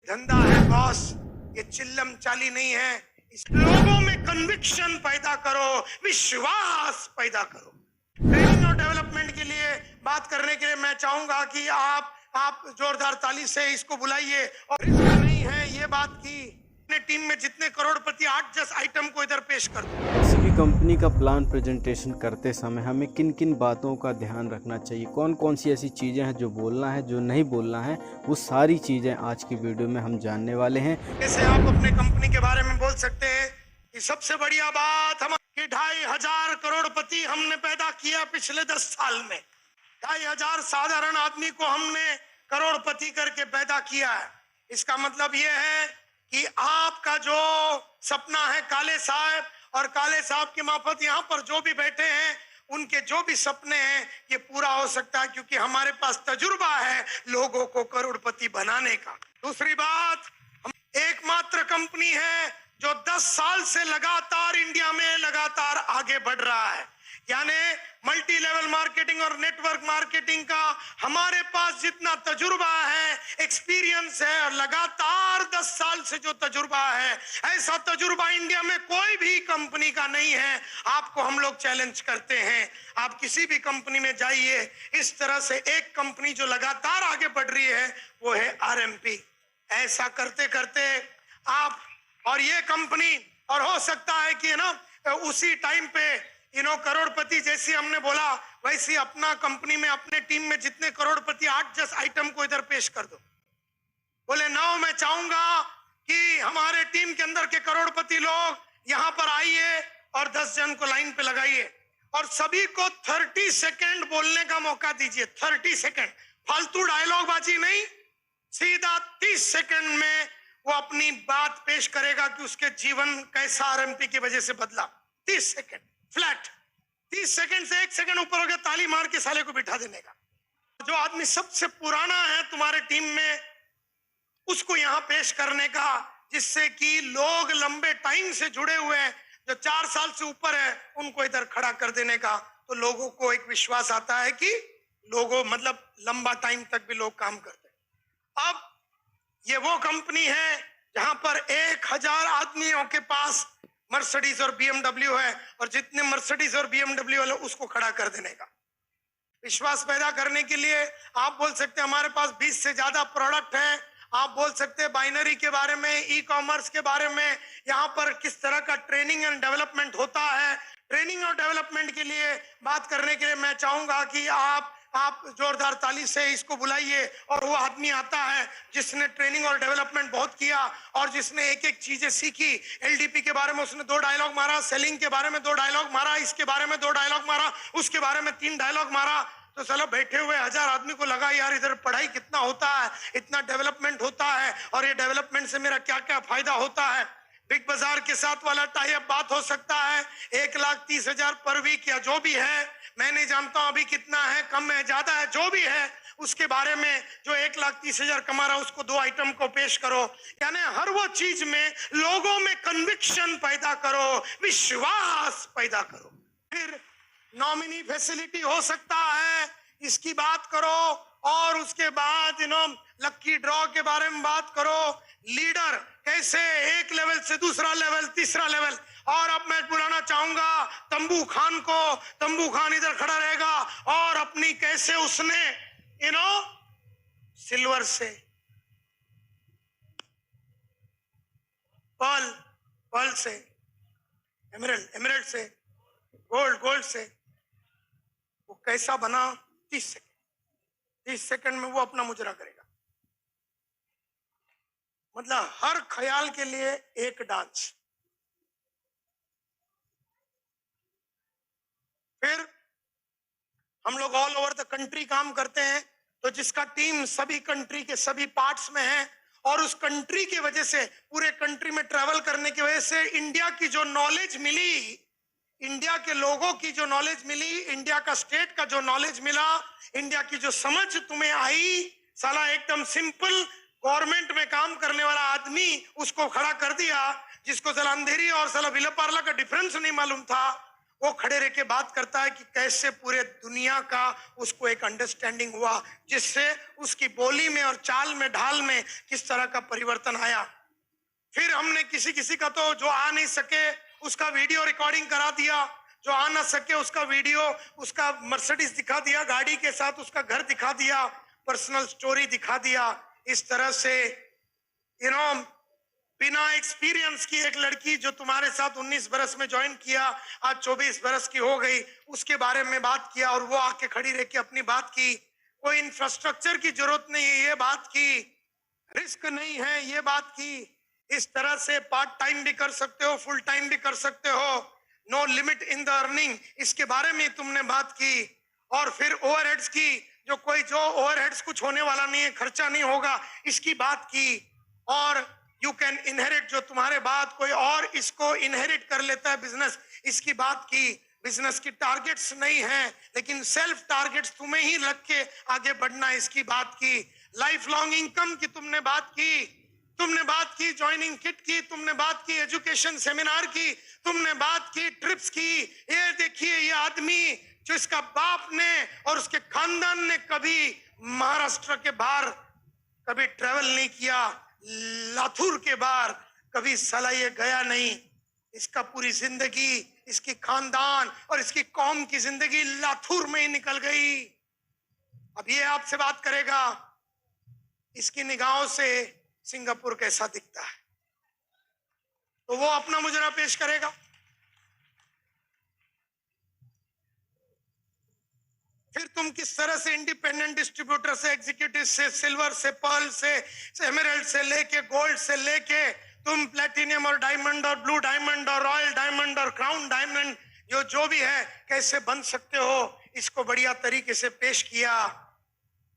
धंधा है बॉस, ये चिल्लम चाली नहीं है। इस लोगों में कन्विक्शन पैदा करो, विश्वास पैदा करो। ट्रेनिंग और डेवलपमेंट के लिए बात करने के लिए मैं चाहूंगा कि आप जोरदार ताली से इसको बुलाइए। और रिस्क नहीं है ये बात की अपने टीम में जितने करोड़पति 8-10 आइटम को इधर पेश कर दो। किसी भी कंपनी का प्लान प्रेजेंटेशन करते समय हमें किन किन बातों का ध्यान रखना चाहिए, कौन कौन सी ऐसी चीज़ें हैं जो बोलना है, जो नहीं बोलना है, वो सारी चीज़ें आज की वीडियो में हम जानने वाले हैं। जैसे आप अपने कंपनी के बारे में बोल सकते हैं कि सबसे बढ़िया बात हम कि 2,500 करोड़पति हमने पैदा किया पिछले 10 साल में। 2,500 साधारण आदमी को हमने करोड़पति करके पैदा किया है। इसका मतलब यह है कि आपका जो सपना है काले साहब और काले साहब के मार्फत यहाँ पर जो भी बैठे हैं उनके जो भी सपने हैं ये पूरा हो सकता है, क्योंकि हमारे पास तजुर्बा है लोगों को करोड़पति बनाने का। दूसरी बात, हम एकमात्र कंपनी है जो 10 साल से लगातार इंडिया में लगातार आगे बढ़ रहा है। यानी मल्टी लेवल मार्केटिंग और नेटवर्क मार्केटिंग का हमारे पास जितना तजुर्बा है, एक्सपीरियंस है, और लगातार 10 साल से जो तजुर्बा है, ऐसा तजुर्बा इंडिया में कोई भी कंपनी का नहीं है। आपको हम लोग चैलेंज करते हैं, आप किसी भी कंपनी में जाइए, इस तरह से एक कंपनी जो लगातार आगे बढ़ रही है वो है आरएमपी। ऐसा करते करते आप और ये कंपनी, और हो सकता है कि ना उसी टाइम पे करोड़पति जैसी हमने बोला वैसी अपना कंपनी में अपने टीम में जितने करोड़पति 8-10 आइटम को इधर पेश कर दो। बोले नाउ मैं चाहूंगा कि हमारे टीम के अंदर के करोड़पति लोग यहाँ पर आइए और 10 जन को लाइन पे लगाइए और सभी को 30 सेकेंड बोलने का मौका दीजिए। 30 सेकेंड, फालतू डायलॉग बाजी नहीं, सीधा 30 सेकेंड में वो अपनी बात पेश करेगा कि उसके जीवन कैसा आरएमपी की वजह से बदला। 30 सेकेंड फ्लैट, 30 सेकेंड से 1 सेकेंड ऊपर हो गया ताली मार के साले को बिठा देने का। जो आदमी सबसे पुराना है तुम्हारे टीम में उसको यहाँ पेश करने का, जिससे कि लोग लंबे टाइम से जुड़े हुए हैं, जो 4 साल से ऊपर है उनको इधर खड़ा कर देने का। तो लोगों को एक विश्वास आता है कि लोगों मतलब लंबा टाइम तक भी लोग काम करते हैं। अब ये वो कंपनी है जहां पर 1,000 आदमियों के पास मर्सिडीज और बीएमडब्ल्यू है, और जितने मर्सिडीज और बीएमडब्ल्यू वाले उसको खड़ा कर देने का। विश्वास पैदा करने के लिए आप बोल सकते हैं हमारे पास 20 से ज्यादा प्रोडक्ट है। आप बोल सकते हैं बाइनरी के बारे में, ई कॉमर्स के बारे में, यहाँ पर किस तरह का ट्रेनिंग एंड डेवलपमेंट होता है। ट्रेनिंग और डेवलपमेंट के लिए बात करने के लिए मैं चाहूंगा कि आप जोरदार ताली से इसको बुलाइए। और वो आदमी आता है जिसने ट्रेनिंग और डेवलपमेंट बहुत किया और जिसने एक एक चीजें सीखी। एलडीपी के बारे में उसने 2 डायलॉग मारा, सेलिंग के बारे में 2 डायलॉग मारा, इसके बारे में 2 डायलॉग मारा, उसके बारे में 3 डायलॉग मारा। तो चलो बैठे हुए 1000 आदमी को लगा यार इधर पढ़ाई कितना होता है, इतना डेवलपमेंट होता है, और ये डेवलपमेंट से मेरा क्या क्या फायदा होता है। बिग बाजार के साथ वाला टाई अप बात हो सकता है 1,30,000 पर वीक या जो भी है, मैं नहीं जानता हूं अभी कितना है, कम है, ज्यादा है, जो भी है उसके बारे में। जो 1,30,000 कमा रहा उसको 2 आइटम को पेश करो। यानी हर वो चीज में लोगों में कन्विक्शन पैदा करो, विश्वास पैदा करो। फिर नॉमिनी फैसिलिटी हो सकता है, इसकी बात करो, और उसके बाद लक्की ड्रॉ के बारे में बात करो। लीडर कैसे एक लेवल से दूसरा लेवल, तीसरा लेवल। और अब मैं बुलाना चाहूंगा तंबू खान को। तंबू खान इधर खड़ा रहेगा और अपनी कैसे उसने सिल्वर से, पर्ल से, एमराल्ड से, गोल्ड से वो कैसा बना। 30 सेकंड में वो अपना मुजरा करेगा। मतलब हर ख्याल के लिए एक डांस। फिर हम लोग ऑल ओवर द कंट्री काम करते हैं, तो जिसका टीम सभी कंट्री के सभी पार्ट्स में है, और उस कंट्री की वजह से पूरे कंट्री में ट्रैवल करने की वजह से इंडिया की जो नॉलेज मिली, इंडिया के लोगों की जो नॉलेज मिली, इंडिया का स्टेट का जो नॉलेज मिला, इंडिया की जो समझ तुम्हें आई, साला एकदम सिंपल गवर्नमेंट में काम करने वाला आदमी उसको खड़ा कर दिया, जिसको साला अंधेरी और साला विला पार्ला का डिफरेंस नहीं मालूम था, वो खड़े रह के बात करता है कि कैसे पूरे दुनिया का उसको एक अंडरस्टैंडिंग हुआ, जिससे उसकी बोली में और चाल में ढाल में किस तरह का परिवर्तन आया। फिर हमने किसी किसी का तो जो आ नहीं सके उसका वीडियो रिकॉर्डिंग करा दिया, जो आ ना सके उसका वीडियो, उसका मर्सिडीज दिखा दिया, गाड़ी के साथ उसका घर दिखा दिया, पर्सनल स्टोरी दिखा दिया। इस तरह से बिना एक्सपीरियंस की एक लड़की जो तुम्हारे साथ 19 बरस में ज्वाइन किया, आज 24 बरस की हो गई, उसके बारे में बात किया और वो आके खड़ी रह के अपनी बात की। कोई इंफ्रास्ट्रक्चर की जरूरत नहीं है, ये बात की। रिस्क नहीं है, ये बात की। इस तरह से पार्ट टाइम भी कर सकते हो, फुल टाइम भी कर सकते हो, no limit in the earning, इसके बारे में तुमने बात की। और फिर ओवरहेड्स की, जो ओवरहेड्स कुछ होने वाला नहीं है, खर्चा नहीं होगा, इसकी बात की। और यू कैन इनहेरिट, जो तुम्हारे बाद कोई और इसको इनहेरिट कर लेता है बिजनेस, इसकी बात की। बिजनेस की टारगेट्स नहीं है, लेकिन सेल्फ टारगेट्स तुम्हें ही रख के आगे बढ़ना, इसकी बात की। लाइफ लॉन्ग इनकम की तुमने बात की, ज्वाइनिंग किट की तुमने बात की, एजुकेशन सेमिनार की तुमने बात की, ट्रिप्स की। ये देखिए, ये आदमी जो इसका बाप ने और उसके खानदान ने कभी महाराष्ट्र के बाहर कभी ट्रेवल नहीं किया, लाथुर के बाहर कभी साला ये गया नहीं। इसका पूरी जिंदगी, इसकी खानदान और इसकी कौम की जिंदगी लाथुर में ही निकल गई। अब ये आपसे बात करेगा, इसकी निगाहों से सिंगापुर कैसा दिखता है, तो वो अपना मुजरा पेश करेगा। फिर तुम किस तरह से इंडिपेंडेंट डिस्ट्रीब्यूटर से, एग्जीक्यूटिव से, सिल्वर से, पर्ल से, एमराल्ड से लेके, गोल्ड से लेके, तुम प्लेटिनियम और डायमंड और ब्लू डायमंड और रॉयल डायमंड और क्राउन डायमंड जो भी है कैसे बन सकते हो, इसको बढ़िया तरीके से पेश किया।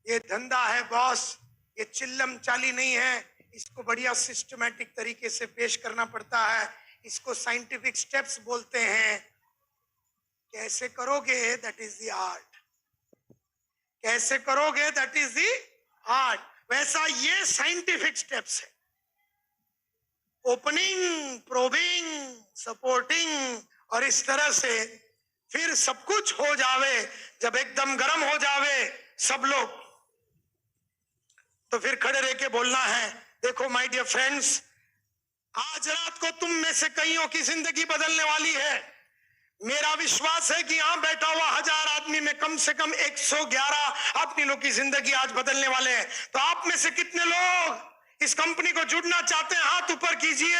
ये धंधा है बॉस, ये चिल्लम चाली नहीं है, इसको बढ़िया सिस्टमैटिक तरीके से पेश करना पड़ता है। इसको साइंटिफिक स्टेप्स बोलते हैं। कैसे करोगे, दैट इज द आर्ट। कैसे करोगे, दैट इज द आर्ट। वैसा ये साइंटिफिक स्टेप्स है, ओपनिंग, प्रोबिंग, सपोर्टिंग, और इस तरह से फिर सब कुछ हो जावे। जब एकदम गर्म हो जावे सब लोग, तो फिर खड़े रह के बोलना है, देखो माय डियर फ्रेंड्स, आज रात को तुम में से कईयों की जिंदगी बदलने वाली है। मेरा विश्वास है कि यहां बैठा हुआ 1000 आदमी में कम से कम 111 आदमी लोग की जिंदगी आज बदलने वाले हैं। तो आप में से कितने लोग इस कंपनी को जुड़ना चाहते हैं, हाथ ऊपर कीजिए।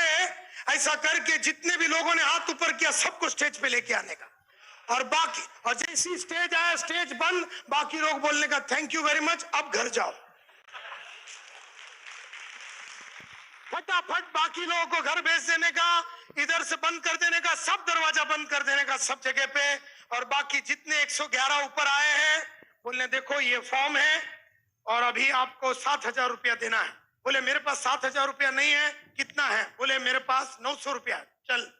ऐसा करके जितने भी लोगों ने हाथ ऊपर किया, सबको स्टेज पे लेके आने का। और बाकी, और जैसी स्टेज आया, स्टेज बंद, बाकी लोग बोलने का थैंक यू वेरी मच, अब घर जाओ। फटाफट बाकी लोगों को घर भेज देने का, इधर से बंद कर देने का, सब दरवाजा बंद कर देने का सब जगह पे। और बाकी जितने 111 ऊपर आए हैं, बोलने देखो ये फॉर्म है और अभी आपको 7,000 रुपया देना है। बोले मेरे पास 7,000 रुपया नहीं है, कितना है? बोले मेरे पास 900 रुपया। चल